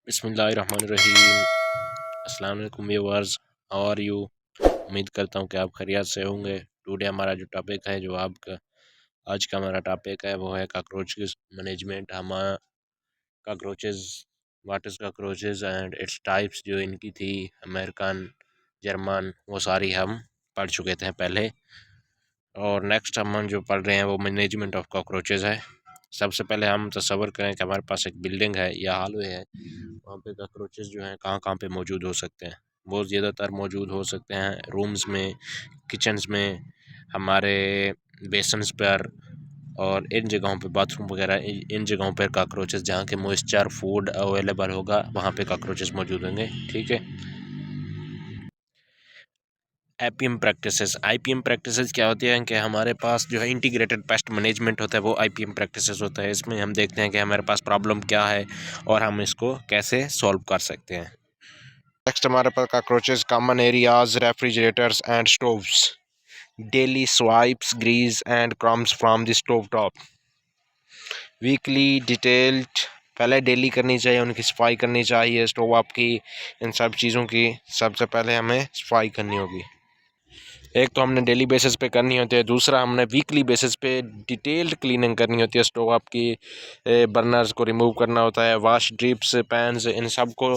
बिस्मिल्लाहिर्रहमानिर्रहीम। अस्सलाम वालेकुम व्यूअर्स, हाउ आर यू। उम्मीद करता हूँ कि आप खैरियत से होंगे। टुडे हमारा जो टॉपिक है, जो आपका आज का हमारा टॉपिक है, वो है काकरोचेस मैनेजमेंट। हम cockroaches, what is cockroaches and its types, जो इनकी थी अमेरिकन, जर्मन, वो सारी हम पढ़ चुके थे पहले। और नेक्स्ट हम जो पढ़ रहे हैं वो मैनेजमेंट ऑफ कॉकरोचेज़ है। सबसे पहले हम तसव्वुर करें कि हमारे पास एक बिल्डिंग है या हॉलवे है, वहाँ पे कॉकरोचेज़ जो हैं कहाँ कहाँ पे मौजूद हो सकते हैं। वो ज़्यादातर मौजूद हो सकते हैं रूम्स में, किचन्स में, हमारे बेसन्स पर, और इन जगहों पे, बाथरूम वगैरह, इन जगहों पर कॉकरोचेज़ जहाँ के मॉइस्चर फूड अवेलेबल होगा वहाँ पे कॉकरोचेज़ मौजूद होंगे। ठीक है। आईपीएम प्रैक्टिसेस, आईपीएम प्रैक्टिसेस क्या होती है कि हमारे पास जो है इंटीग्रेटेड पेस्ट मैनेजमेंट होता है, वो आईपीएम प्रैक्टिसेस होता है। इसमें हम देखते हैं कि हमारे पास प्रॉब्लम क्या है और हम इसको कैसे सॉल्व कर सकते हैं। नेक्स्ट हमारे पास cockroaches common areas, refrigerators and stoves, daily swipes, grease and crumbs from the stove top, weekly detailed, पहले डेली करनी चाहिए, उनकी सफाई करनी चाहिए स्टोव आपकी। इन सब चीज़ों की सबसे पहले हमें सफाई करनी होगी। एक तो हमने डेली बेसिस पे करनी होती है, दूसरा हमने वीकली बेसिस पे डिटेल्ड क्लीनिंग करनी होती है। स्टोव आपकी बर्नर्स को रिमूव करना होता है, वाश ड्रिप्स, पैन्स, इन सब को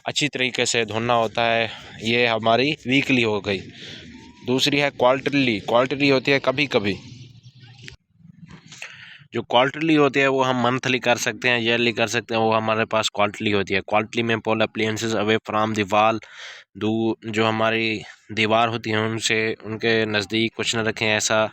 अच्छी तरीके से धोना होता है। ये हमारी वीकली हो गई। दूसरी है क्वार्टरली, क्वार्टरली होती है कभी कभी। जो क्वार्टरली होती है वो हम मंथली कर सकते हैं, ईयरली कर सकते हैं, वो हमारे पास क्वार्टरली होती है। क्वार्टरली में pull appliances away from the wall, जो हमारी दीवार होती हैं उनसे, उनके नज़दीक कुछ न रखें ऐसा।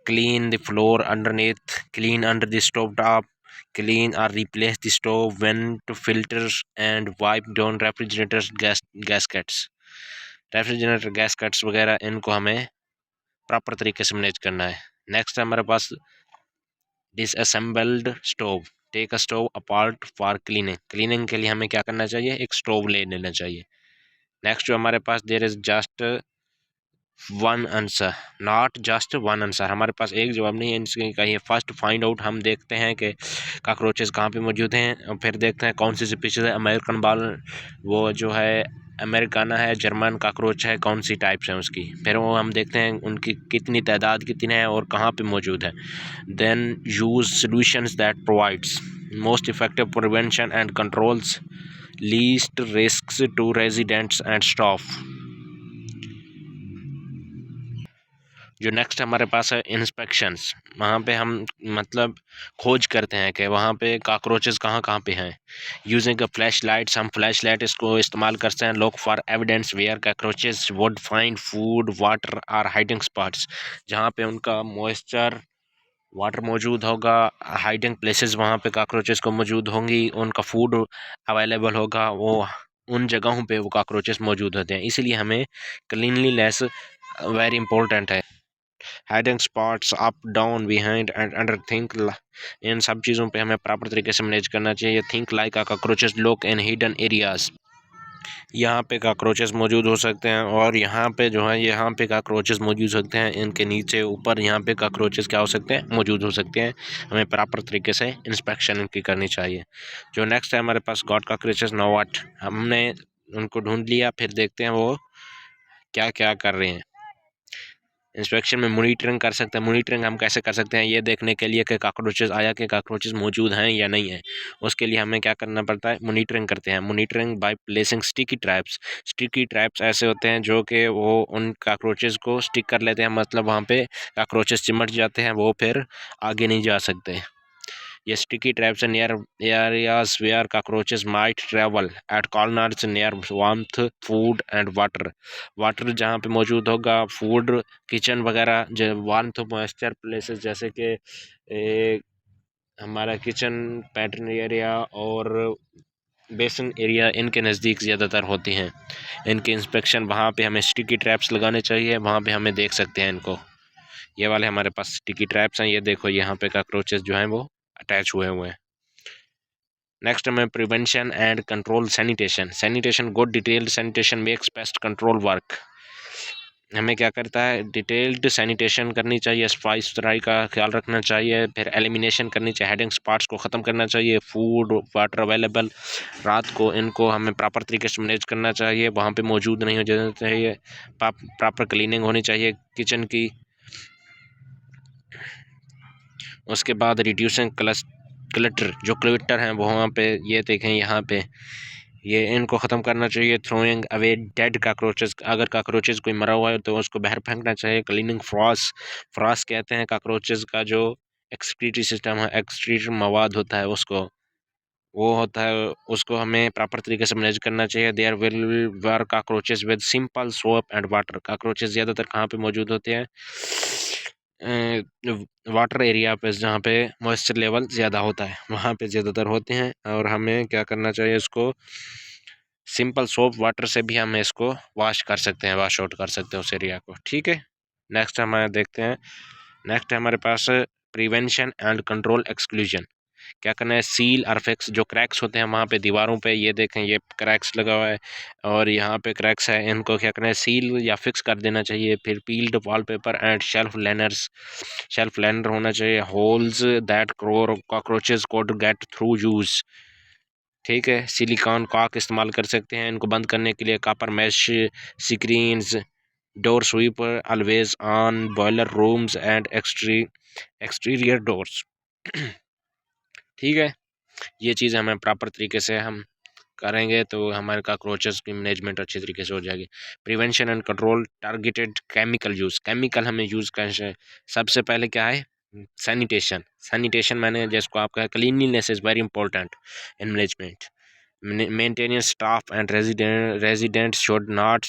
Clean the floor underneath, clean under the stove top, clean or replace the stove vent filters and wipe down refrigerators gaskets, refrigerator gaskets वगैरह, इनको हमें प्रॉपर तरीके से मैनेज करना है। नेक्स्ट है हमारे पास disassembled stove, take a stove apart for cleaning, cleaning के लिए हमें क्या करना चाहिए, एक स्टोव ले लेना चाहिए। नेक्स्ट जो हमारे पास there is just one answer, not just one answer, हमारे पास एक जवाब नहीं है इसके कहिए। फर्स्ट फाइंड आउट, हम देखते हैं कि काकरोचेस कहाँ पे मौजूद हैं, और फिर देखते हैं कौन सी स्पीशीज है। अमेरिकन बाल, वो जो है अमेरिकाना है, जर्मन काकरोच है, कौन सी टाइप्स हैं उसकी, फिर वो हम देखते हैं उनकी कितनी तादाद कितनी है और कहाँ पे मौजूद है। Then use solutions that provides most effective prevention and controls least risks to residents and staff. जो नेक्स्ट हमारे पास है इंस्पेक्शंस, वहाँ पे हम मतलब खोज करते हैं कि वहाँ पे काकरोचेस कहाँ कहाँ पे हैं। यूजिंग अ फ्लैश लाइट्स, हम फ्लैश लाइट इसको इस्तेमाल करते हैं। Look for evidence where cockroaches would find food water or hiding spots, जहाँ पे उनका मॉइस्चर वाटर मौजूद होगा, हाइडिंग प्लेसेस वहाँ पे काकरोचेस को मौजूद होंगी, उनका फूड अवेलेबल होगा, वो उन जगहों पे वो काकरोचेस मौजूद होते हैं। इसीलिए हमें क्लीनलीनेस वेरी इंपॉर्टेंट है। Hiding spots up down behind and under think, इन सब चीज़ों पे हमें प्रॉपर तरीके से मैनेज करना चाहिए। Think like a cockroaches look in hidden areas, यहाँ पे काकरोचेस मौजूद हो सकते हैं, और यहाँ पे जो है यहाँ पे काकरोचेस मौजूद हो सकते हैं, इनके नीचे ऊपर यहाँ पे काकरोचेस क्या हो सकते हैं, मौजूद हो सकते हैं। हमें प्रॉपर तरीके से इंस्पेक्शन इनकी करनी चाहिए। जो नेक्स्ट है हमारे पास गॉड काकरोचेस नो व्हाट, हमने उनको ढूंढ लिया, फिर देखते हैं वो क्या क्या कर रहे हैं। इंस्पेक्शन में मॉनिटरिंग कर सकते हैं। मॉनिटरिंग हम कैसे कर सकते हैं, ये देखने के लिए कि काकरोचेस आया कि काकरोचेस मौजूद हैं या नहीं है। उसके लिए हमें क्या करना पड़ता है, मॉनिटरिंग करते हैं। Monitoring by placing sticky traps, sticky traps ऐसे होते हैं जो कि वो उन काकरोचेस को स्टिक कर लेते हैं, मतलब वहाँ पे काकरोचेस चिमट जाते हैं, वो फिर आगे नहीं जा सकते। ये sticky traps near areas where cockroaches might travel at corners near warmth food and water, water जहाँ पे मौजूद होगा, फूड, किचन वगैरह, जो वार्मथ मॉइस्चर प्लेसेस, जैसे कि हमारा किचन, पैटर्न एरिया और बेसन एरिया, इनके नज़दीक ज़्यादातर होती हैं। इनके इंस्पेक्शन वहाँ पे हमें स्टिकी ट्रैप्स लगाने चाहिए, वहाँ पे हमें देख सकते हैं इनको। ये वाले हमारे पास स्टिकी ट्रैप्स हैं, ये देखो यहाँ पे कॉकरोचेस जो हैं वो अटैच हुए हुए हैं। नेक्स्ट हमें prevention and control sanitation, sanitation good detailed sanitation makes pest control work. हमें क्या करता है, डिटेल्ड सैनिटेशन करनी चाहिए, सफाई सुथराई का ख्याल रखना चाहिए, फिर एलिमिनेशन करनी चाहिए, हाइडिंग स्पॉट्स को ख़त्म करना चाहिए, फूड वाटर अवेलेबल रात को इनको हमें प्रॉपर तरीके से मैनेज करना चाहिए, वहाँ पे मौजूद नहीं हो जाना चाहिए, प्रॉपर क्लीनिंग होनी चाहिए किचन की। उसके बाद रिड्यूसिंग क्लटर, जो क्लटर हैं वो वहाँ पे, ये देखें यहाँ पे, ये इनको ख़त्म करना चाहिए। थ्रोइंग अवे डेड काकरोचेस, अगर काकरोचेस कोई मरा हुआ है तो उसको बाहर फेंकना चाहिए। क्लीनिंग फ्रॉस कहते हैं काकरोचेस का जो एक्सक्रीटरी सिस्टम है, एक्सक्रीटर मवाद होता है उसको, वो होता है, उसको हमें प्रॉपर तरीके से मैनेज करना चाहिए। There will were cockroaches with simple soap and water, cockroaches ज़्यादातर कहाँ पे मौजूद होते हैं, वाटर एरिया पे, जहाँ पे मॉइस्चर लेवल ज़्यादा होता है वहाँ पे ज़्यादातर होते हैं। और हमें क्या करना चाहिए, इसको सिंपल सोप वाटर से भी हम इसको वॉश कर सकते हैं, वॉश आउट कर सकते हैं उस एरिया को। ठीक है, नेक्स्ट हमारे देखते हैं, नेक्स्ट है हमारे पास प्रिवेंशन एंड कंट्रोल एक्सक्लूजन। क्या करना है, सील और फिक्स, जो क्रैक्स होते हैं वहाँ पे दीवारों पे, ये देखें ये क्रैक्स लगा हुआ है और यहाँ पे क्रैक्स है, इनको क्या करना है, सील या फिक्स कर देना चाहिए। फिर peeled wallpaper and shelf liner होना चाहिए। Holes that cockroaches code get through use. ठीक है, सिलिकॉन कॉक इस्तेमाल कर सकते हैं इनको बंद करने के लिए। Copper mesh screens, door sweeper always on, boiler rooms and exterior doors. ठीक है, ये चीज़ हमें प्रॉपर तरीके से हम करेंगे तो हमारे काकरोचेस की मैनेजमेंट अच्छी तरीके से हो जाएगी। Prevention and control targeted chemical use, chemical हमें यूज़ करना। सबसे पहले क्या है, सैनिटेशन मैंने जिसको आपका cleanliness is very important in management. Maintenance staff and resident should not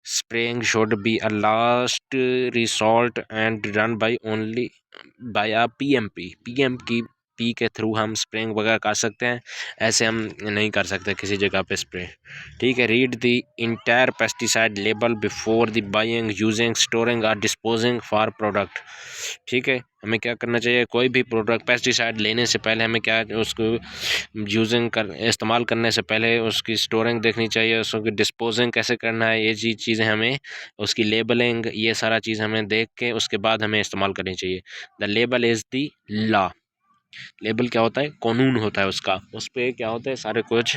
spraying should be a last resort and done by only by a P के थ्रू हम स्प्रेइंग वगैरह कर सकते हैं, ऐसे हम नहीं कर सकते किसी जगह पे स्प्रे। ठीक है, read the entire pesticide label before the buying, using, storing और डिस्पोजिंग फॉर प्रोडक्ट। ठीक है, हमें क्या करना चाहिए, कोई भी प्रोडक्ट पेस्टिसाइड लेने से पहले हमें क्या, उसको इस्तेमाल करने से पहले उसकी स्टोरिंग देखनी चाहिए, उसकी डिस्पोजिंग कैसे करना है, ये चीज़ें हमें, उसकी लेबलिंग, ये सारा चीज़ हमें देख के उसके बाद हमें इस्तेमाल करनी चाहिए। The label is the law, label क्या होता है, कानून होता है उसका, उस पर क्या होता है, सारे कुछ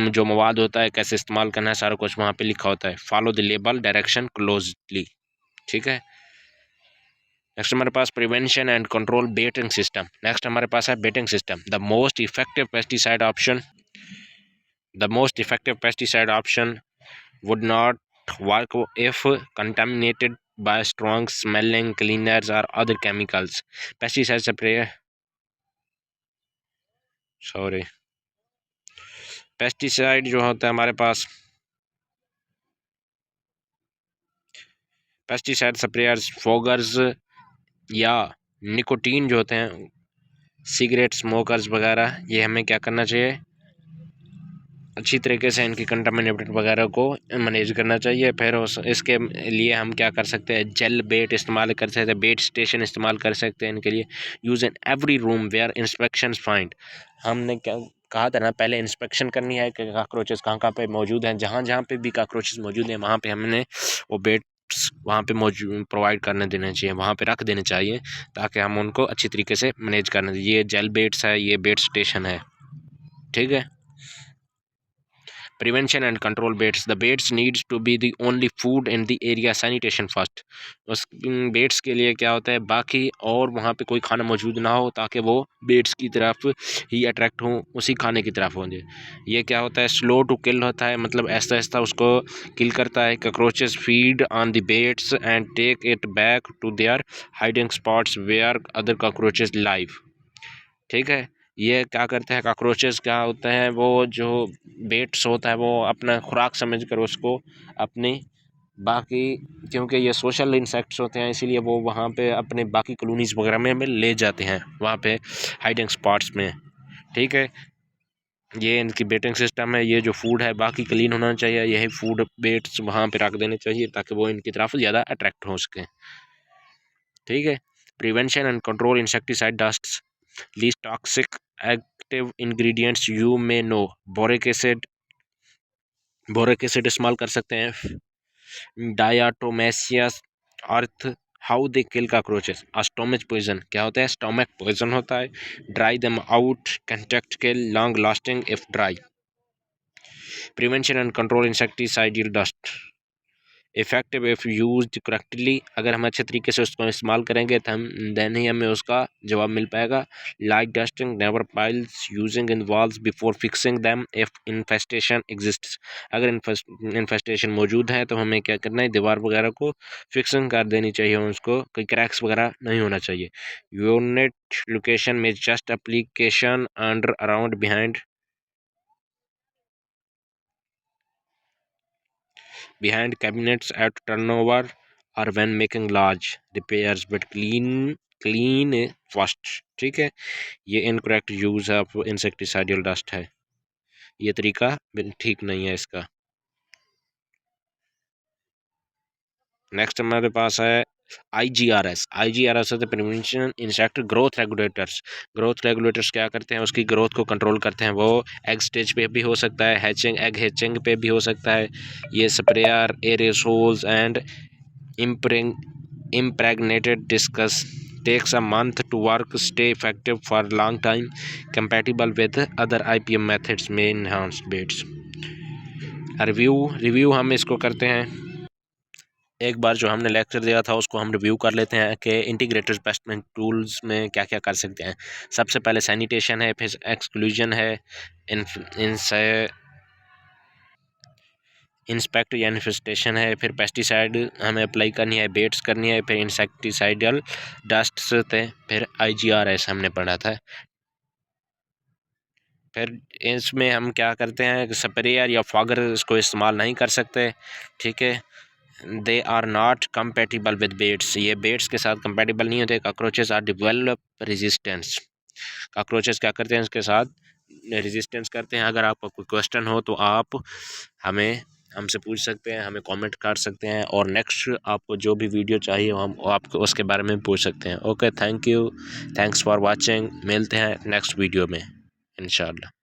जो मवाद होता है कैसे इस्तेमाल करना है सारा कुछ वहाँ पे लिखा होता है। Follow the label direction closely. ठीक है, नेक्स्ट हमारे पास prevention and control baiting system. Next हमारे पास है baiting system. The most effective pesticide option would not work if contaminated by strong smelling cleaners or other chemicals. Pesticide spray, sorry, pesticide जो होता है हमारे पास, पेस्टिसाइड स्प्रेयर्स, फोगर्स या nicotine जो होते हैं, सिगरेट स्मोकर्स वगैरह, ये हमें क्या करना चाहिए, अच्छी तरीके से इनकी कंटामिनेटेड वगैरह को मैनेज करना चाहिए। फिर इसके लिए हम क्या कर सकते हैं, जेल बेट इस्तेमाल कर सकते हैं, बेट स्टेशन इस्तेमाल कर सकते हैं इनके लिए। Use in every room where inspection find, हमने क्या कहा था ना, पहले इंस्पेक्शन करनी है कि काकरोचेस कहाँ कहाँ पे मौजूद हैं, जहाँ जहाँ पे भी काकरोचेस मौजूद हैं वहाँ पे हमने वो बेट वहाँ पे मौजूद प्रोवाइड करने देने चाहिए, वहाँ पे रख देने चाहिए ताकि हम उनको अच्छी तरीके से मैनेज करने दें। ये जेल बेट्स है, ये बेट स्टेशन है। ठीक है, prevention and control baits, the baits needs to be the only food in the area, sanitation first. उस बेट्स के लिए क्या होता है, बाकी और वहाँ पे कोई खाना मौजूद ना हो ताकि वो बेट्स की तरफ ही अट्रैक्ट हों, उसी खाने की तरफ होंगे। ये क्या होता है, स्लो टू किल होता है, मतलब ऐसा ऐसा उसको किल करता है। Cockroaches feed on the baits and take it back to their hiding spots where other cockroaches live. ठीक है, ये क्या करते हैं, कॉकरोचेस क्या होते हैं, वो जो बेट्स होता है वो अपना खुराक समझ कर उसको अपनी बाकी, क्योंकि ये सोशल इंसेक्ट्स होते हैं इसीलिए वो वहाँ पे अपने बाकी कॉलोनीज़ वगैरह में ले जाते हैं वहाँ पे हाइडिंग स्पॉट्स में। ठीक है, ये इनकी बेटिंग सिस्टम है। ये जो फूड है बाकी क्लीन होना चाहिए, यही फूड बेट्स वहाँ पे रख देने चाहिए ताकि वो इनकी तरफ ज़्यादा अट्रैक्ट हो सकें। ठीक है, prevention and control insecticide dusts, least toxic active ingredients you may know, boric acid इस्तेमाल कर सकते हैं। Diatomaceous earth how they kill cockroaches. Stomach poison क्या होता है? स्टोमक पॉइजन होता है। Dry them out, contact kill, long lasting if dry. Prevention and control insecticidal dust effective if used correctly. अगर हम अच्छे तरीके से उसको इस्तेमाल करेंगे तो हम देन ही हमें उसका जवाब मिल पाएगा। Like dusting never piles using in walls before fixing them if infestation exists. अगर इन्फेस्टेशन मौजूद है तो हमें क्या करना है? दीवार वगैरह को फिक्सिंग कर देनी चाहिए, उसको कोई क्रैक्स वगैरह नहीं होना चाहिए। यूनिट लोकेशन में just application under around behind cabinets at turnover or when making large repairs but clean first। ठीक है, ये incorrect use of insecticidal dust है, ये तरीका ठीक नहीं है इसका। नेक्स्ट हमारे पास है IGRS। IGRS होते prevention insect growth regulators. Growth regulators क्या करते हैं? उसकी ग्रोथ को कंट्रोल करते हैं। वो एग स्टेज पे भी हो सकता है, हैचिंग एग हैचिंग पे भी हो सकता है। ये sprayer, aerosols and impregnated discuss takes a month to work, stay effective for long time, compatible with other IPM methods में enhanced baits। रिव्यू हम इसको करते हैं। एक बार जो हमने लेक्चर दिया था उसको हम रिव्यू कर लेते हैं कि इंटीग्रेटेड पेस्टमेंट टूल्स में क्या क्या कर सकते हैं। सबसे पहले सैनिटेशन है, फिर एक्सक्लूजन है, इंस्पेक्ट या इन्फेस्टेशन है, फिर पेस्टिसाइड हमें अप्लाई करनी है, बेट्स करनी है, फिर इंसेक्टिसाइडल डस्ट थे, फिर IGRS हमने पढ़ा था। फिर इसमें हम क्या करते हैं? स्प्रेयर या फॉगर इसको इस्तेमाल नहीं कर सकते। ठीक है, they are not compatible with baits. ये बेट्स के साथ कंपेटिबल नहीं होते। Cockroaches are develop resistance. Cockroaches क्या करते हैं? इसके साथ रेजिस्टेंस करते हैं। अगर आपका कोई क्वेश्चन हो तो आप हमसे पूछ सकते हैं, हमें कमेंट कर सकते हैं, और नेक्स्ट आपको जो भी वीडियो चाहिए हम आपको उसके बारे में पूछ सकते हैं। Okay, thank you, thanks for watching. मिलते हैं नेक्स्ट वीडियो में इंशाल्लाह।